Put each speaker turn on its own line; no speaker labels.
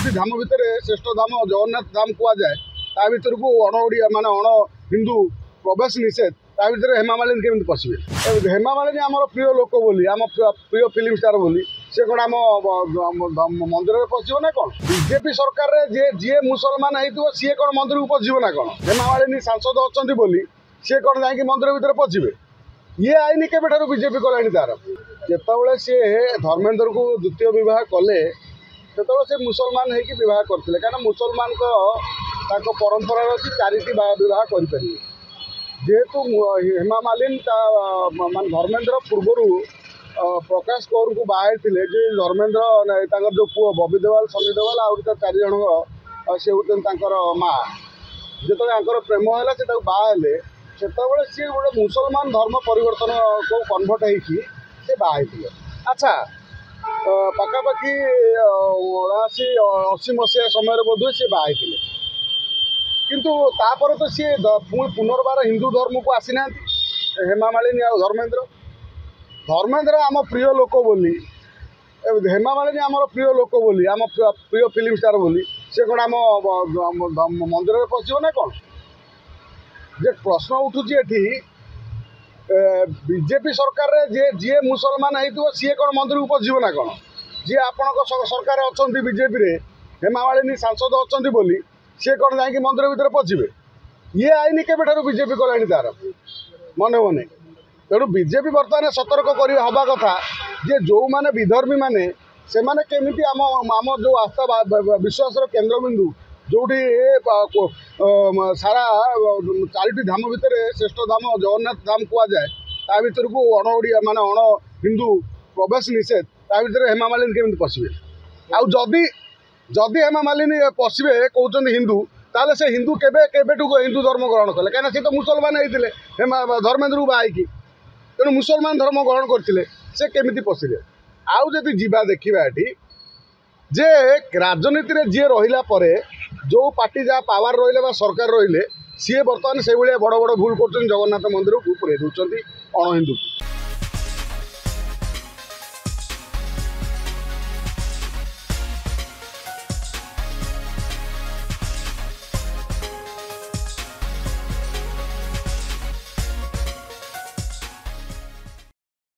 चारोटी धाम भितर श्रेष्ठ धाम जगन्नाथ धाम कहुए ता भर को अण ओडिया मान अण हिंदू प्रवेश निषेध ता भर हेमा मालिनी केमी पशे हेमा मालिनी आम प्रिय लोक बोली आम प्रिय फिल्म स्टार बोली सी कौन आम मंदिर में पशु ना कौन बीजेपी सरकार जी मुसलमान हो सी कौन मंदिर को पशु ना कौन हेमा मालिनी सांसद अच्छा बोली सी कौन जा मंदिर भितर पशे ये आईन केबेठारू बीजेपी कलानी तार जितेबाला सी धर्मेंद्र को द्वितीय बह कले से से मुसलमान होगी बह करते कहीं मुसलमान परंपरा अच्छी चारिटी बह करें जेहेतु हेमा मालिनी मान धर्मेंद्र पूर्वर प्रकाश कौर को बाहर धर्मेंद्र जो पुओ बबी देवाल सनी देवाल आउरी चार जन सी हूँ माँ जो प्रेम है से बाहे से सी गोटे मुसलमान धर्म परिवर्तन को कन्भर्ट होती बाहर अच्छा पखापाखि 79-80 मसीहा समय बोधे सी बाहर किंतु तापर तो सी पुनर्बार हिंदू धर्म को आसी ना हेमा मालिनी आ धर्मेंद्र आम प्रिय लोक बोली हेमा मालिनी आम प्रिय लोक बोली आम प्रिय फिल्म स्टार बोली सी कौन आम मंदिर में पशु ना कौन जे प्रश्न उठुची एठी बीजेपी सरकार जी मुसलमान हो सी कौन मंदिर को पशु ना कौन जी आपण सरकार अच्छा बीजेपी रे हेमा मालिनी सांसद अच्छा बोली सी कौन जा मंदिर भितर पशे ये आईन केबेठारू बीजेपी कलानी तार मन मन तेणु बीजेपी बर्तमान सतर्क कर हवा कथा जे जो माने विधर्मी माने से माने केमिति आम जो आस्था विश्वास केन्द्रबिंदु जोटी सारा चारोटी धाम भितर श्रेष्ठ धाम जगन्नाथ धाम कहुए ता भर को अण ओडिया मान अण हिंदू प्रवेश निषेध ता भर हेमा मालिनी केमी पशे आउ जदि हेमा मालिनी पशे कहते हिंदू ताले से हिंदू केबेठू हिंदू धर्म ग्रहण कले कहीं सी तो मुसलमान होते हेमा धर्मेंद्र को बाहर तेणु मुसलमान धर्म ग्रहण करते से केमी पशिले आउ जदि जीवा देखा ये जे राजनीति रे जी रहिला परे जो पार्टी जहाँ पावर रही सरकार रही सी बर्तमान से बड़ बड़ भूल कर जगन्नाथ मंदिर को पुरे दूसरी अण हिंदू।